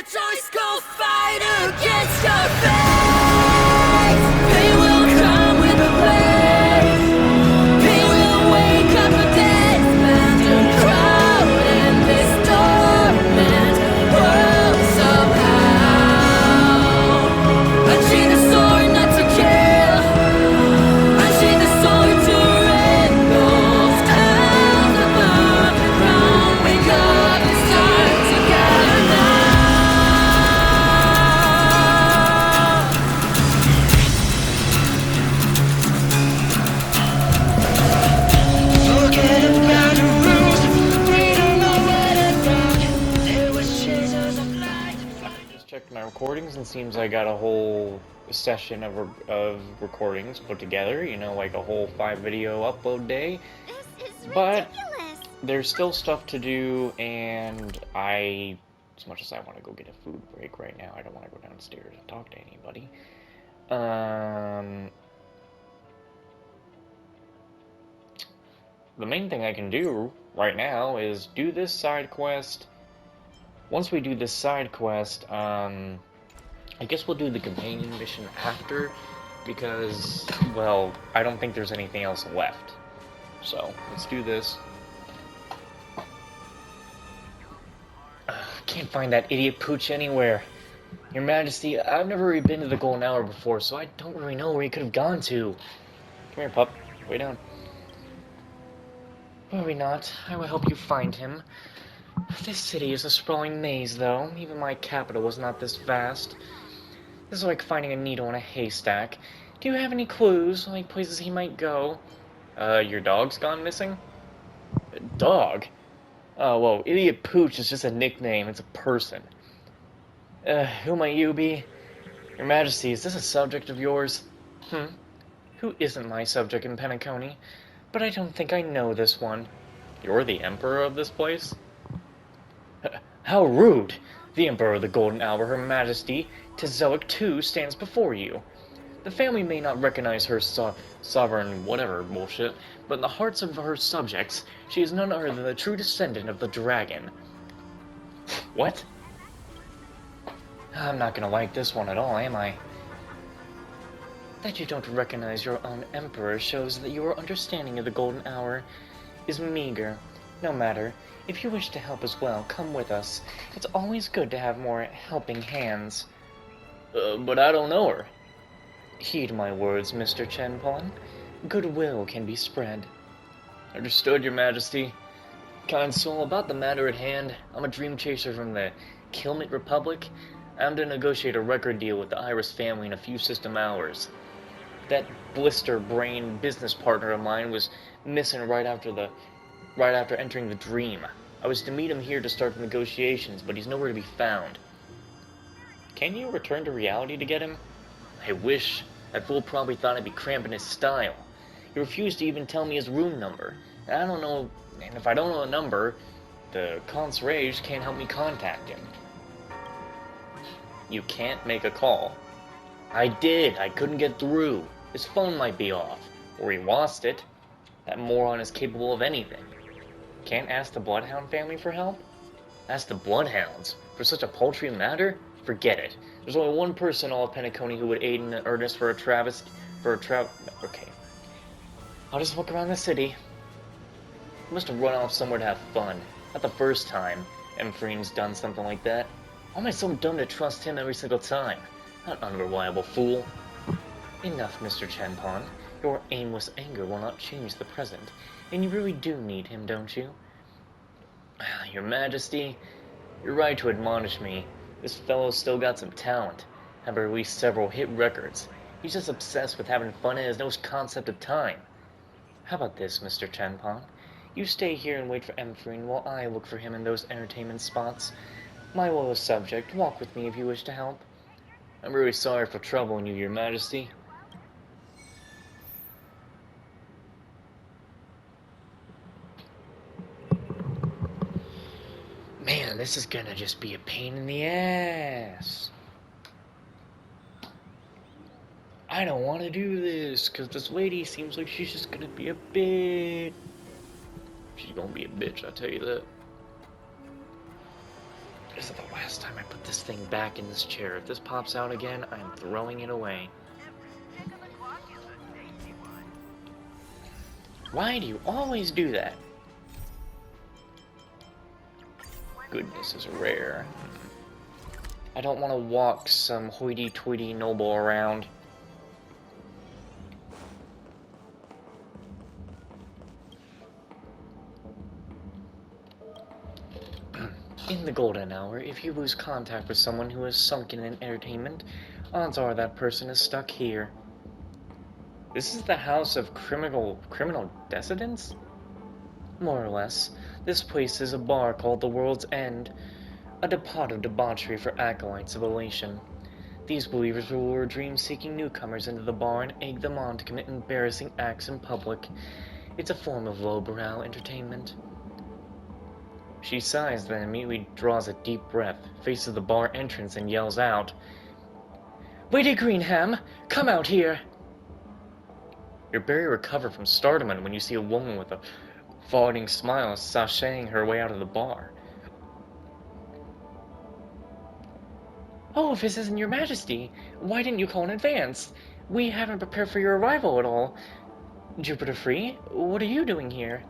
the choice, go fight against your fate. Pain will come with a blaze. Pain will wake up a dead man to crowd in this torment world somehow. Unchain the sword not to kill. Unchain the sword to rid those towns of underground. Wake up, it's time to gather now. Forget about the rules. We don't know what it brought. There was chasers of light. Just checked my recordings and seems I got a whole session of recordings put together, you know, like a whole 5-video upload day. This is But ridiculous. there's still stuff to do, and as much as I want to go get a food break right now, I don't want to go downstairs and talk to anybody. The main thing I can do right now is do this side quest. Once we do this side quest, I guess we'll do the companion mission after, because, well, I don't think there's anything else left. So, let's do this. Can't find that idiot Pooch anywhere. Your Majesty, I've never really been to the Golden Hour before, so I don't really know where he could have gone to. Come here, pup. Way down. Worry not. I will help you find him. This city is a sprawling maze, though. Even my capital was not this vast. This is like finding a needle in a haystack. Do you have any clues, like places he might go? Your dog's gone missing? Dog? Oh, whoa, Idiot Pooch is just a nickname. It's a person. Who might you be? Your Majesty, is this a subject of yours? Who isn't my subject in Penacony? But I don't think I know this one. You're the Emperor of this place? How rude! The Emperor of the Golden Hour, Her Majesty, Tezoic II, stands before you. The family may not recognize her sovereign whatever bullshit, but in the hearts of her subjects, she is none other than the true descendant of the dragon. What? I'm not gonna like this one at all, am I? That you don't recognize your own emperor shows that your understanding of the Golden Hour is meager. No matter. If you wish to help as well, come with us. It's always good to have more helping hands. But I don't know her. Heed my words, Mr. Chenpon. Goodwill can be spread. Understood, Your Majesty. Kind soul, about the matter at hand, I'm a dream chaser from the Kilmit Republic. I'm to negotiate a record deal with the Iris family in a few system hours. That blister-brained business partner of mine was missing right after entering the dream. I was to meet him here to start the negotiations, but he's nowhere to be found. Can you return to reality to get him? I wish. That fool probably thought I'd be cramping his style. He refused to even tell me his room number. And I don't know, and if I don't know the number, the concierge can't help me contact him. You can't make a call. I did. I couldn't get through. His phone might be off. Or he lost it. That moron is capable of anything. Can't ask the Bloodhound family for help? Ask the Bloodhounds? For such a paltry matter? Forget it. There's only one person in all of Penacony who would aid in earnest okay. I'll just look around the city. He must have run off somewhere to have fun. Not the first time Emphrine's done something like that. Why am I so dumb to trust him every single time? Not an unreliable fool. Enough, Mr. Chenpon. Your aimless anger will not change the present, and you really do need him, don't you? Your Majesty, you're right to admonish me. This fellow's still got some talent. Have released several hit records. He's just obsessed with having fun and has no concept of time. How about this, Mr. Chenpon? You stay here and wait for Emphyrine while I look for him in those entertainment spots. My loyal subject, walk with me if you wish to help. I'm really sorry for troubling you, Your Majesty. Man, this is gonna just be a pain in the ass. I don't want to do this, because this lady seems like she's just gonna be a bitch. She's gonna be a bitch, I tell you that. This is the last time I put this thing back in this chair. If this pops out again, I'm throwing it away. Why do you always do that? Goodness is rare. I don't want to walk some hoity-toity noble around. In the golden hour, if you lose contact with someone who is sunken in entertainment, odds are that person is stuck here. This is the house of criminal dissidents? More or less. This place is a bar called the World's End, a depot of debauchery for acolytes of elation. These believers will lure dream-seeking newcomers into the bar and egg them on to commit embarrassing acts in public. It's a form of low-brow entertainment. She sighs, then immediately draws a deep breath, faces the bar entrance, and yells out, "Lady Greenham, come out here!" You're barely recovered from startlement when you see a woman with a fawning smile sashaying her way out of the bar. "Oh, if this isn't your Majesty, why didn't you call in advance? We haven't prepared for your arrival at all. Jupiter Free, what are you doing here?"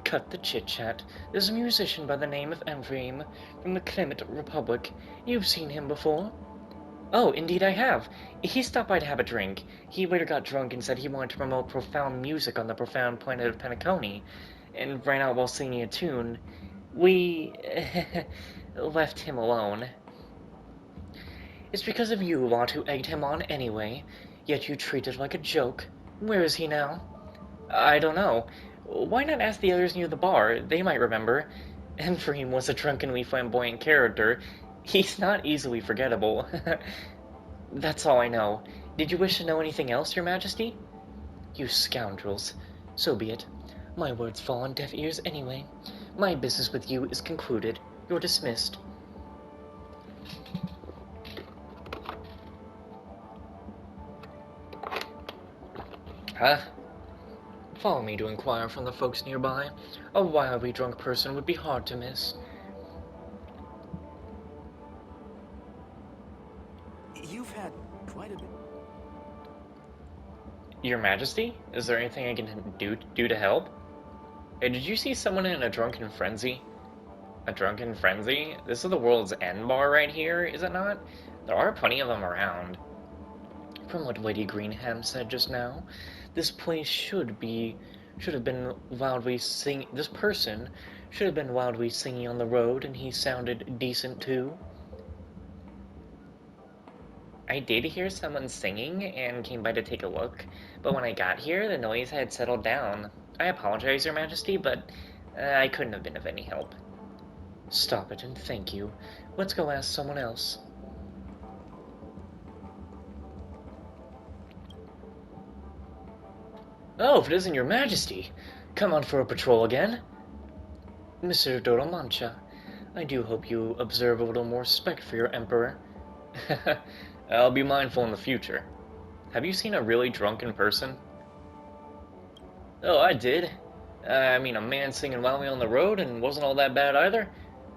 Cut the chit-chat. There's a musician by the name of Ephraim from the Clement Republic. You've seen him before? Oh, indeed I have. He stopped by to have a drink. He later got drunk and said he wanted to promote profound music on the profound planet of Penacony, and ran out while singing a tune. We left him alone. It's because of you lot who egged him on anyway, yet you treat it like a joke. Where is he now? I don't know. Why not ask the others near the bar? They might remember. Ephraim was a drunkenly flamboyant character. He's not easily forgettable. That's all I know. Did you wish to know anything else, Your Majesty? You scoundrels. So be it. My words fall on deaf ears anyway. My business with you is concluded. You're dismissed. Huh? Follow me to inquire from the folks nearby. A wildly drunk person would be hard to miss. You've had quite a bit. Your Majesty? Is there anything I can do to help? Hey, did you see someone in a drunken frenzy? A drunken frenzy? This is the World's End bar right here, is it not? There are plenty of them around. From what Lady Greenham said just now, this place should have been loudly singing. This person should have been loudly singing on the road, and he sounded decent too. I did hear someone singing and came by to take a look, but when I got here, the noise had settled down. I apologize, Your Majesty, but I couldn't have been of any help. Stop it and thank you. Let's go ask someone else. Oh, if it isn't Your Majesty! Come on for a patrol again? Mr. Doromancha, I do hope you observe a little more respect for your Emperor. I'll be mindful in the future. Have you seen a really drunken person? Oh, I did. I mean, a man singing loudly on the road, and wasn't all that bad either.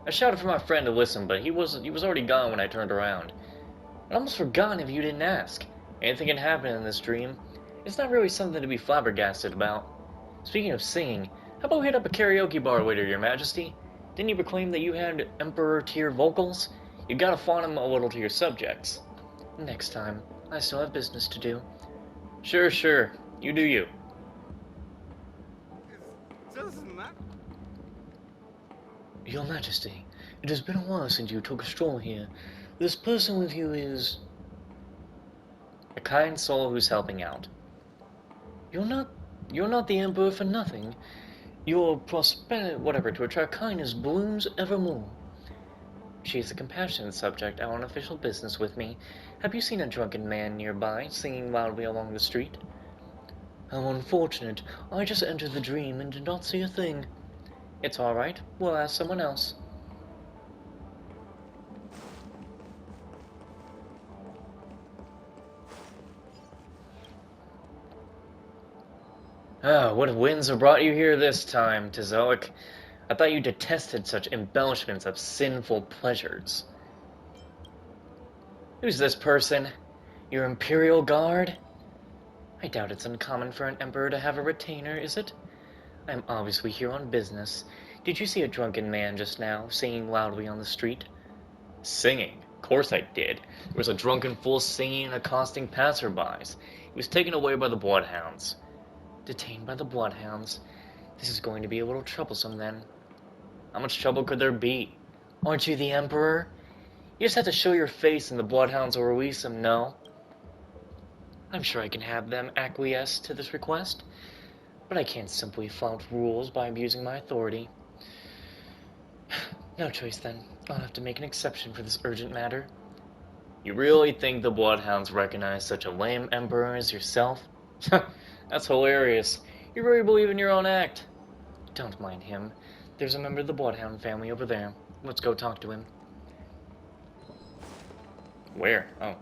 I shouted for my friend to listen, but he was already gone when I turned around. I'd almost forgotten if you didn't ask. Anything can happen in this dream. It's not really something to be flabbergasted about. Speaking of singing, how about we hit up a karaoke bar later, Your Majesty? Didn't you proclaim that you had Emperor-tier vocals? You gotta fawn them a little to your subjects. Next time. I still have business to do. Sure. You do you. Your Majesty, it has been a while since you took a stroll here. This person with you is... a kind soul who's helping out. You're not the Emperor for nothing. Your whatever, to attract kindness blooms evermore. She is a compassionate subject out on official business with me. Have you seen a drunken man nearby, singing loudly along the street? How unfortunate. I just entered the dream and did not see a thing. It's all right. We'll ask someone else. Ah, what winds have brought you here this time, Tizoic? I thought you detested such embellishments of sinful pleasures. Who's this person? Your Imperial Guard? I doubt it's uncommon for an emperor to have a retainer, is it? I'm obviously here on business. Did you see a drunken man just now, singing loudly on the street? Singing? Of course I did. There was a drunken fool singing and accosting passerbys. He was taken away by the bloodhounds. Detained by the bloodhounds? This is going to be a little troublesome then. How much trouble could there be? Aren't you the Emperor? You just have to show your face and the bloodhounds will release him, no? I'm sure I can have them acquiesce to this request, but I can't simply flout rules by abusing my authority. No choice then. I'll have to make an exception for this urgent matter. You really think the bloodhounds recognize such a lame emperor as yourself? That's hilarious. You really believe in your own act. Don't mind him. There's a member of the bloodhound family over there. Let's go talk to him. Where? Oh.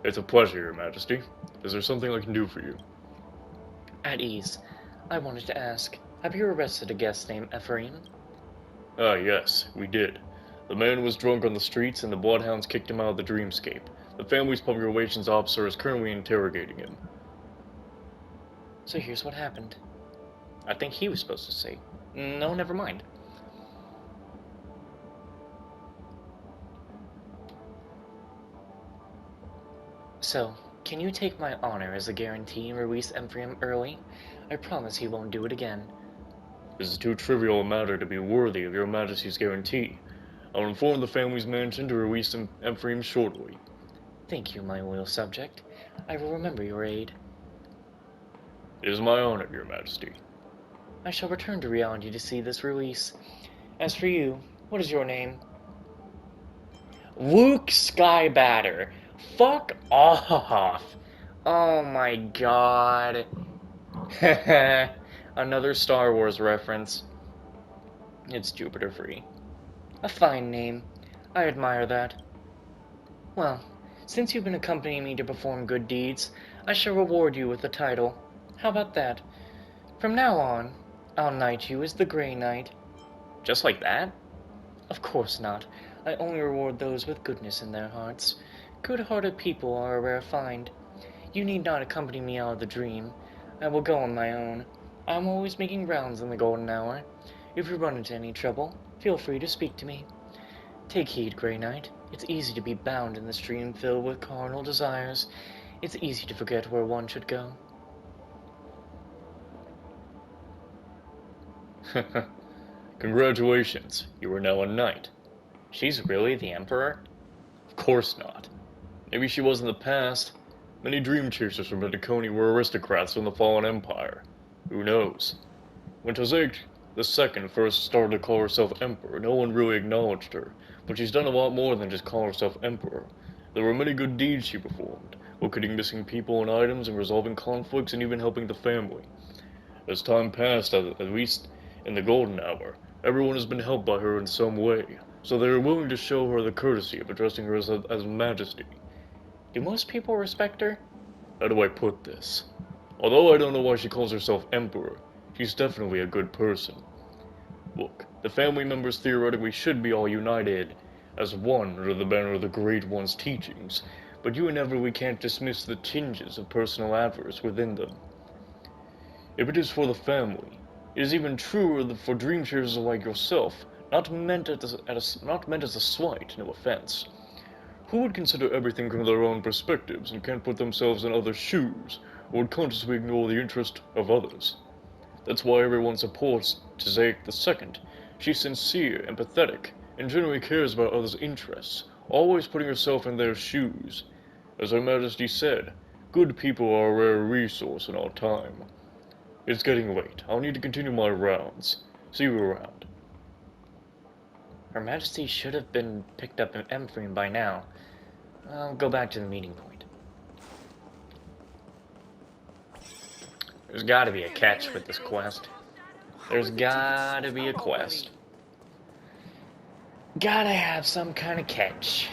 It's a pleasure, Your Majesty. Is there something I can do for you? At ease. I wanted to ask, have you arrested a guest named Ephraim? Ah, yes, we did. The man was drunk on the streets and the bloodhounds kicked him out of the dreamscape. The family's public relations officer is currently interrogating him. So here's what happened. I think he was supposed to say. No, never mind. So, can you take my honor as a guarantee and release Ephraim early? I promise he won't do it again. This is too trivial a matter to be worthy of Your Majesty's guarantee. I'll inform the family's mansion to release Ephraim shortly. Thank you, my loyal subject. I will remember your aid. It is my honor, Your Majesty. I shall return to reality to see this release. As for you, what is your name? Luke Skybatter. Fuck off. Oh my god. Another Star Wars reference. It's Jupiter free. A fine name. I admire that. Well, since you've been accompanying me to perform good deeds, I shall reward you with the title. How about that? From now on, I'll knight you as the Grey Knight. Just like that? Of course not. I only reward those with goodness in their hearts. Good-hearted people are a rare find. You need not accompany me out of the dream. I will go on my own. I'm always making rounds in the golden hour. If you run into any trouble, feel free to speak to me. Take heed, Grey Knight. It's easy to be bound in this dream filled with carnal desires. It's easy to forget where one should go. Congratulations, you are now a knight. She's really the Emperor? Of course not. Maybe she was in the past. Many dream chasers from Mediconi were aristocrats from the fallen empire. Who knows? When Tazek II first started to call herself Emperor, no one really acknowledged her, but she's done a lot more than just call herself Emperor. There were many good deeds she performed, locating missing people and items and resolving conflicts and even helping the family. As time passed, at least in the Golden Hour, everyone has been helped by her in some way, so they are willing to show her the courtesy of addressing her as Majesty. Do most people respect her? How do I put this? Although I don't know why she calls herself Emperor, she's definitely a good person. Look, the family members theoretically should be all united as one under the banner of the Great One's teachings, but you inevitably can't dismiss the tinges of personal avarice within them. If it is for the family, it is even truer that for dream chasers like yourself, not meant as a slight, no offense. Who would consider everything from their own perspectives and can't put themselves in others' shoes, or would consciously ignore the interest of others? That's why everyone supports Tazek II. She's sincere, empathetic, and genuinely cares about others' interests, always putting herself in their shoes. As Her Majesty said, good people are a rare resource in our time. It's getting late. I'll need to continue my rounds. See you around. Her Majesty should have been picked up in Ephraim by now. I'll go back to the meeting point. There's gotta be a catch with this quest. There's gotta be a quest. Gotta have some kind of catch.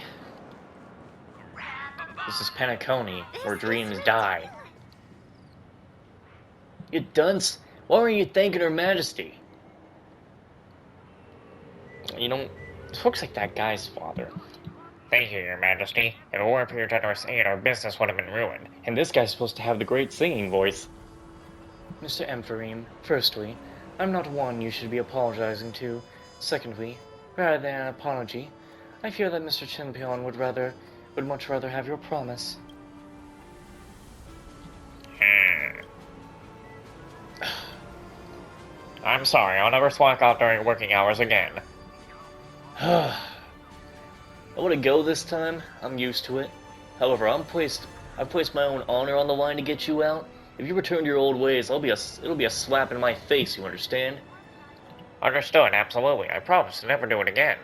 This is Penacony, where dreams die. You dunce! Why weren't you thanking Her Majesty? You know, this looks like that guy's father. Thank you, Your Majesty. If it weren't for your generous aid, our business would have been ruined. And this guy's supposed to have the great singing voice. Mr. Empharim, firstly, I'm not one you should be apologizing to. Secondly, rather than an apology, I fear that Mr. Chinpion would much rather have your promise. I'm sorry, I'll never slack off during working hours again. I want to go this time. I'm used to it. However, I've placed my own honor on the line to get you out. If you return to your old ways, it'll be a slap in my face, you understand? Understood, absolutely. I promise to never do it again.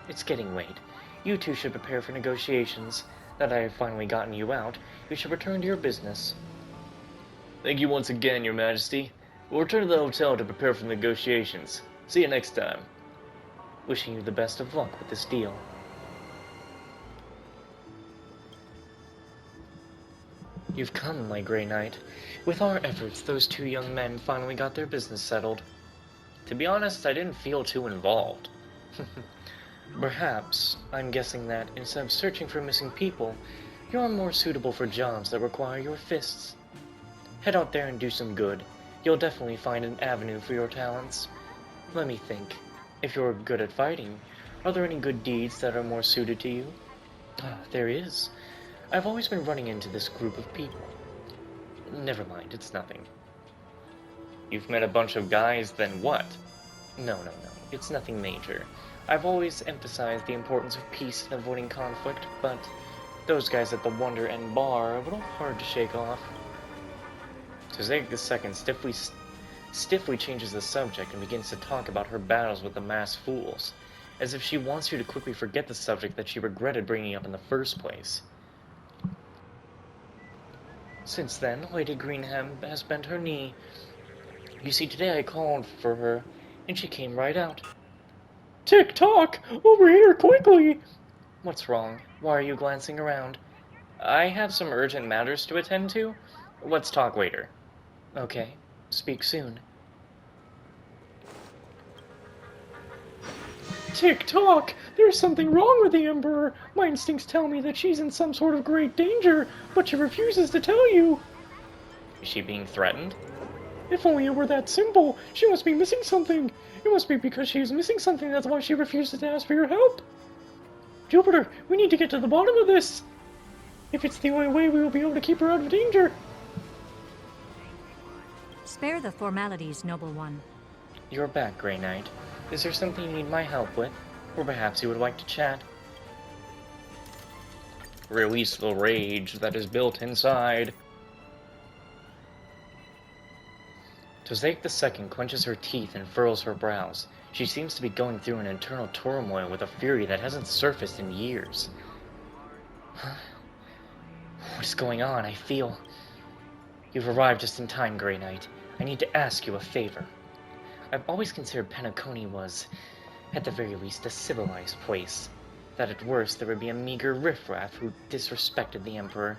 It's getting late. You two should prepare for negotiations. Now that I have finally gotten you out, you should return to your business. Thank you once again, Your Majesty. We'll return to the hotel to prepare for negotiations. See you next time. Wishing you the best of luck with this deal. You've come, my Grey Knight. With our efforts, those two young men finally got their business settled. To be honest, I didn't feel too involved. Perhaps, I'm guessing that, instead of searching for missing people, you're more suitable for jobs that require your fists. Head out there and do some good. You'll definitely find an avenue for your talents. Let me think. If you're good at fighting, are there any good deeds that are more suited to you? There is. I've always been running into this group of people. Never mind, it's nothing. You've met a bunch of guys, then what? No, it's nothing major. I've always emphasized the importance of peace and avoiding conflict, but those guys at the Wonder End Bar are a little hard to shake off. Tozeg II stiffly changes the subject and begins to talk about her battles with the masked fools, as if she wants you to quickly forget the subject that she regretted bringing up in the first place. Since then, Lady Greenham has bent her knee. You see, today I called for her, and she came right out. Tick-tock! Over here, quickly! What's wrong? Why are you glancing around? I have some urgent matters to attend to. Let's talk later. Okay. Speak soon. Tick-tock! There's something wrong with the Emperor! My instincts tell me that she's in some sort of great danger, but she refuses to tell you! Is she being threatened? If only it were that simple! She must be missing something! It must be because she is missing something, that's why she refuses to ask for your help! Jupiter, we need to get to the bottom of this! If it's the only way we will be able to keep her out of danger! Spare the formalities, noble one. You're back, Grey Knight. Is there something you need my help with? Or perhaps you would like to chat? Release the rage that is built inside. Tozeg II clenches her teeth and furrows her brows. She seems to be going through an internal turmoil with a fury that hasn't surfaced in years. What is going on? I feel... You've arrived just in time, Grey Knight. I need to ask you a favor. I've always considered Penacony was, at the very least, a civilized place. That at worst there would be a meager riffraff who disrespected the Emperor.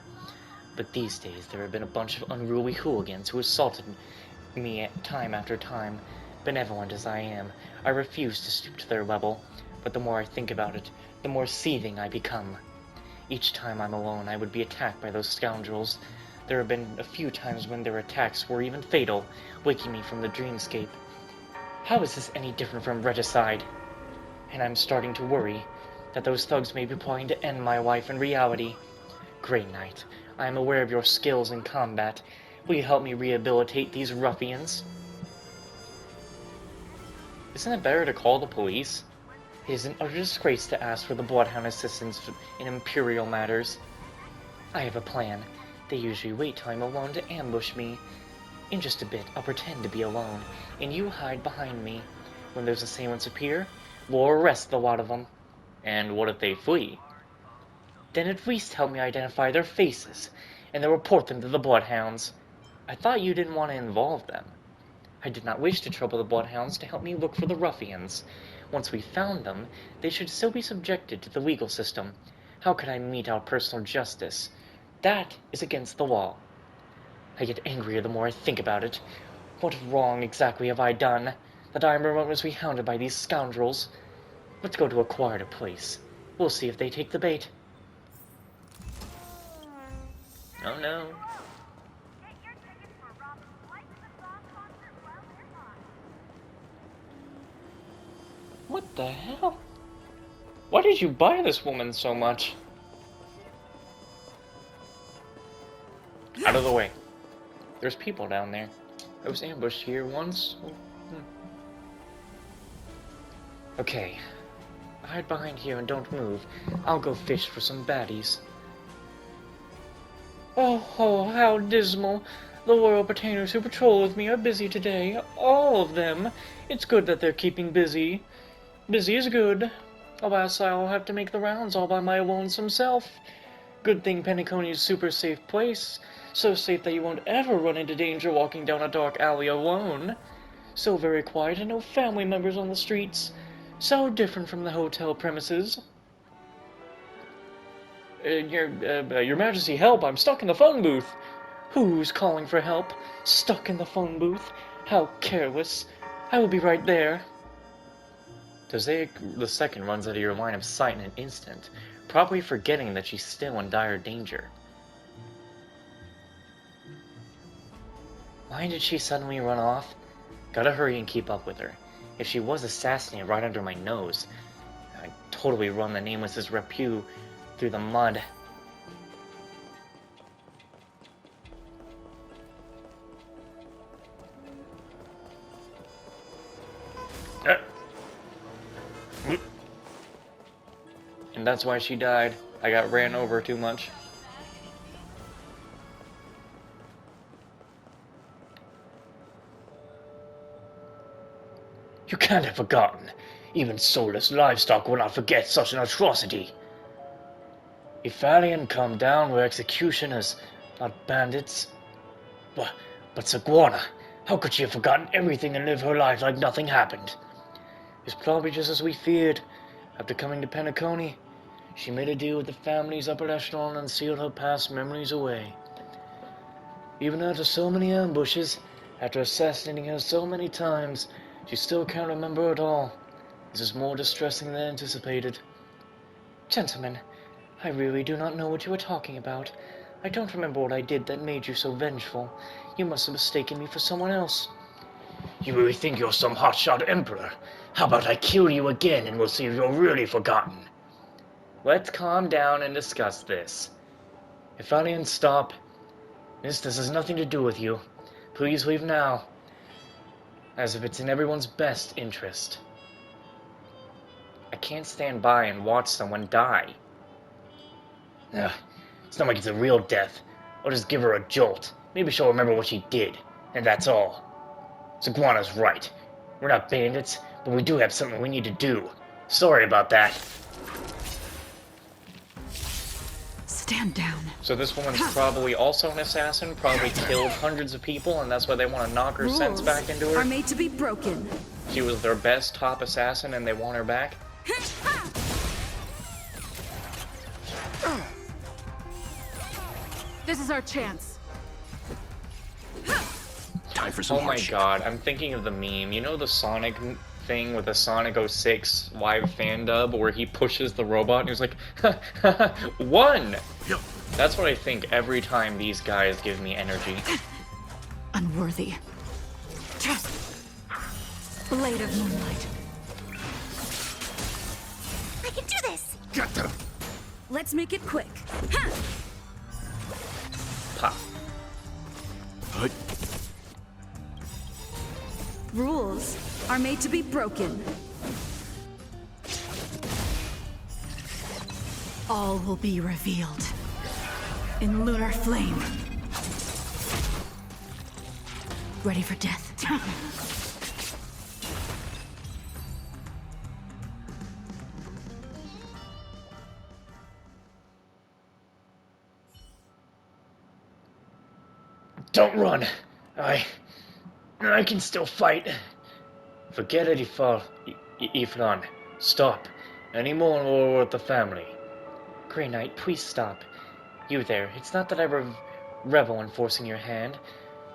But these days there have been a bunch of unruly hooligans who assaulted me time after time. Benevolent as I am, I refuse to stoop to their level, but the more I think about it, the more seething I become. Each time I'm alone, I would be attacked by those scoundrels. There have been a few times when their attacks were even fatal, waking me from the dreamscape. How is this any different from regicide? And I'm starting to worry that those thugs may be plotting to end my life in reality. Grey Knight, I am aware of your skills in combat. Will you help me rehabilitate these ruffians? Isn't it better to call the police? It is an utter disgrace to ask for the Bloodhound assistance in Imperial matters. I have a plan. They usually wait till I'm alone to ambush me. In just a bit, I'll pretend to be alone, and you hide behind me. When those assailants appear, we'll arrest the lot of them. And what if they flee? Then at least help me identify their faces, and then report them to the Bloodhounds. I thought you didn't want to involve them. I did not wish to trouble the Bloodhounds to help me look for the ruffians. Once we found them, they should still be subjected to the legal system. How could I mete out personal justice? That is against the law. I get angrier the more I think about it. What wrong exactly have I done, that I am relentlessly hounded by these scoundrels? Let's go to a quieter place. We'll see if they take the bait. Oh no. What the hell? Why did you buy this woman so much? Out of the way. There's people down there. I was ambushed here once. Okay. Hide behind here and don't move. I'll go fish for some baddies. Oh, how dismal. The royal pertainers who patrol with me are busy today. All of them. It's good that they're keeping busy. Busy is good. Alas, I'll have to make the rounds all by my lonesome self. Good thing Penacony's a super safe place. So safe that you won't ever run into danger walking down a dark alley alone. So very quiet and no family members on the streets. So different from the hotel premises. Your Majesty, help! I'm stuck in the phone booth! Who's calling for help? Stuck in the phone booth? How careless. I will be right there. The second runs out of your line of sight in an instant, probably forgetting that she's still in dire danger. Why did she suddenly run off? Gotta hurry and keep up with her. If she was assassinated right under my nose, I'd totally run the nameless's repute through the mud. And that's why she died. I got ran over too much. You can't have forgotten. Even soulless livestock will not forget such an atrocity. If Valiant come down, we're executioners, not bandits. But Saguana, how could she have forgotten everything and live her life like nothing happened? It's probably just as we feared. After coming to Penacony, she made a deal with the family's upper echelon and sealed her past memories away. Even after so many ambushes, after assassinating her so many times, she still can't remember it all. This is more distressing than anticipated. Gentlemen, I really do not know what you are talking about. I don't remember what I did that made you so vengeful. You must have mistaken me for someone else. You really think you're some hotshot emperor? How about I kill you again and we'll see if you're really forgotten? Let's calm down and discuss this. If Valiant stop, this has nothing to do with you. Please leave now. As if it's in everyone's best interest. I can't stand by and watch someone die. Ugh, it's not like it's a real death. I'll just give her a jolt. Maybe she'll remember what she did, and that's all. Saguana's right. We're not bandits, but we do have something we need to do. Sorry about that. Stand down. So this woman's probably also an assassin, probably killed hundreds of people, and that's why they want to knock her sense back into her. Are made to be broken. She was their best top assassin and they want her back. This is our chance. Time for some Oh my hardship. god, I'm thinking of the meme. You know the Sonic thing with the Sonic 06 live fan dub where he pushes the robot and he's like, one! Yep. That's what I think every time these guys give me energy. Unworthy. Blade of moonlight. I can do this! Get them. Let's make it quick. Pop. Hut. Rules are made to be broken. All will be revealed in lunar flame. Ready for death. Don't run! I can still fight. Forget it, Ifran. Stop. Any more and we'll with the family. Grey Knight, please stop. You there, it's not that I revel in forcing your hand,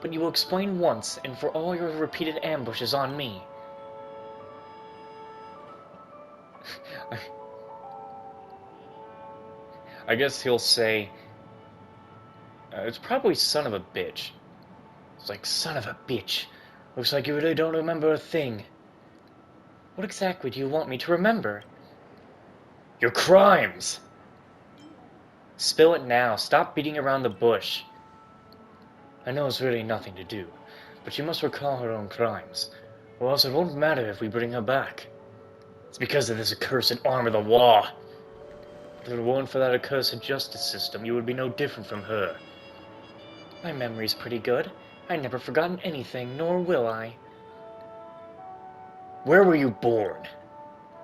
but you will explain once and for all your repeated ambushes on me. I guess he'll say, it's probably son of a bitch. It's like, son of a bitch. Looks like you really don't remember a thing. What exactly do you want me to remember? Your crimes! Spill it now. Stop beating around the bush. I know it's really nothing to do, but she must recall her own crimes, or else it won't matter if we bring her back. It's because of this accursed arm of the law. If it weren't for that accursed justice system, you would be no different from her. My memory's pretty good. I never forgotten anything, nor will I. Where were you born?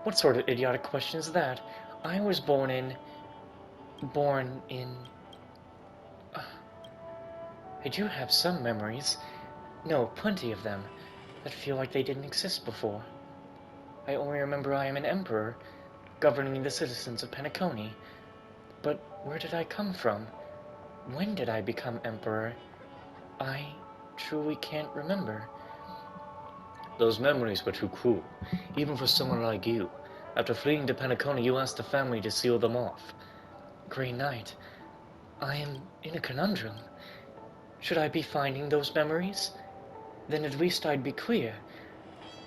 What sort of idiotic question is that? I was born in... I do have some memories. No, plenty of them, that feel like they didn't exist before. I only remember I am an emperor, governing the citizens of Penacony. But where did I come from? When did I become emperor? I truly can't remember. Those memories were too cruel, even for someone like you. After fleeing to Penacony, you asked the family to seal them off. Grey Knight, I am in a conundrum. Should I be finding those memories? Then at least I'd be clear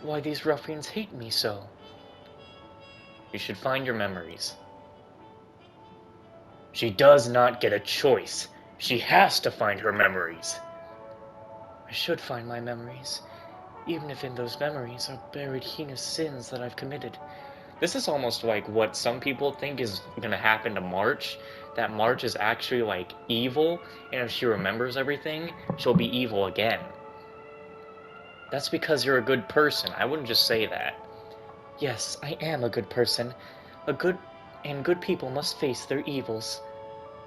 why these ruffians hate me so. You should find your memories. She does not get a choice. She has to find her memories. I should find my memories, even if in those memories are buried heinous sins that I've committed. This is almost like what some people think is gonna happen to March. That March is actually like evil, and if she remembers everything, she'll be evil again. That's because you're a good person. I wouldn't just say that. Yes, I am a good person. Good people must face their evils.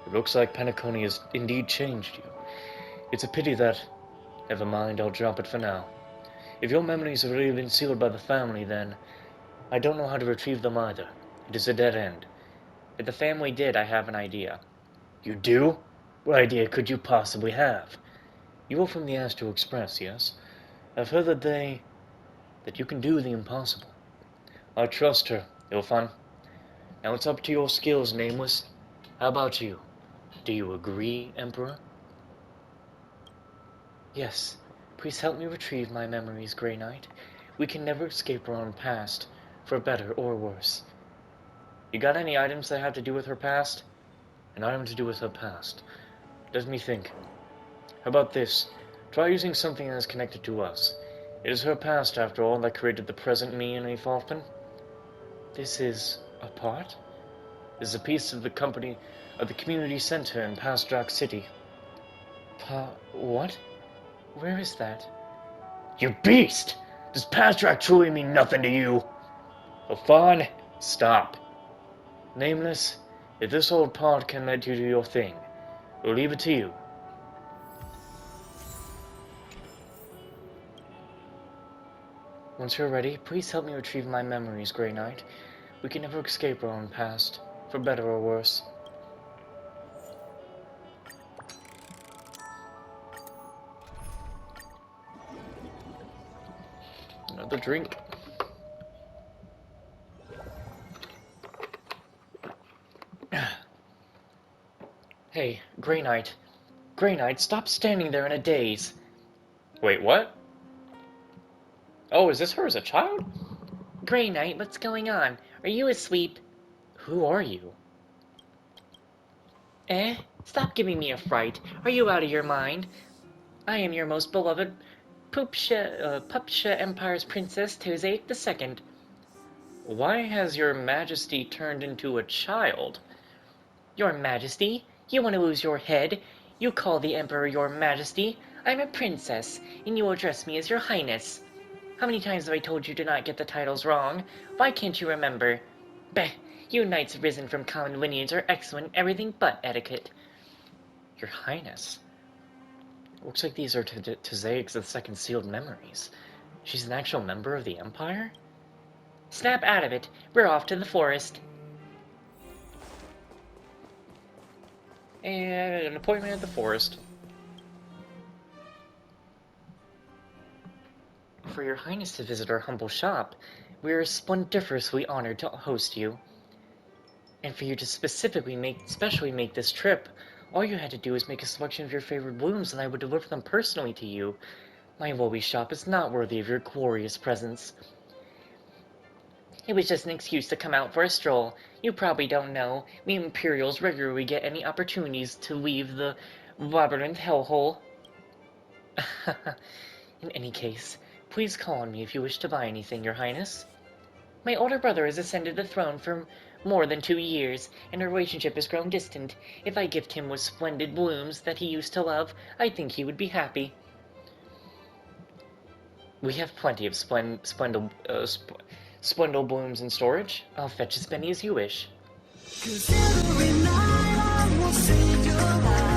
It looks like Penacony has indeed changed you. It's a pity that... Never mind, I'll drop it for now. If your memories have really been sealed by the family, then... I don't know how to retrieve them either. It is a dead end. If the family did, I have an idea. You do? What idea could you possibly have? You are from the Astral Express, yes? I've heard that you can do the impossible. I trust her, Ilfan. Now it's up to your skills, Nameless. How about you? Do you agree, Emperor? Yes. Please help me retrieve my memories, Grey Knight. We can never escape our own past, for better or worse. You got any items that have to do with her past? An item to do with her past. Let me think. How about this? Try using something that is connected to us. It is her past, after all, that created the present me and Eifalfman. This is a part? This is a piece of the community center in Pastrak City. What? Where is that? You beast! Does Pastrak truly mean nothing to you? Ilfan, stop. Nameless, if this old part can let you do your thing, we'll leave it to you. Once you're ready, please help me retrieve my memories, Grey Knight. We can never escape our own past, for better or worse. Another drink. Hey, Grey Knight. Grey Knight, stop standing there in a daze. Wait, what? Oh, is this her as a child? Grey Knight, what's going on? Are you asleep? Who are you? Eh? Stop giving me a fright. Are you out of your mind? I am your most beloved Pupsha Empire's Princess Tozate II. Why has your majesty turned into a child? Your majesty? You want to lose your head? You call the emperor your majesty? I'm a princess, and you address me as your highness. How many times have I told you to not get the titles wrong? Why can't you remember? Bah! You knights risen from common lineage are excellent everything but etiquette. Your highness? Looks like these are Tazaic's second sealed memories. She's an actual member of the Empire? Snap out of it. We're off to the forest. And an appointment at the forest. For your highness to visit our humble shop, We're splendiferously honored to host you. And for you to specially make this trip, all you had to do is make a selection of your favorite blooms and I would deliver them personally to you. My lowly shop is not worthy of your glorious presence. It was just an excuse to come out for a stroll. You probably don't know, we Imperials regularly get any opportunities to leave the labyrinth hellhole. In any case, please call on me if you wish to buy anything, Your Highness. My older brother has ascended the throne for more than 2 years, and our relationship has grown distant. If I gift him with splendid blooms that he used to love, I think he would be happy. We have plenty of splendid blooms in storage. I'll fetch as many as you wish. 'Cause every night I will save your life.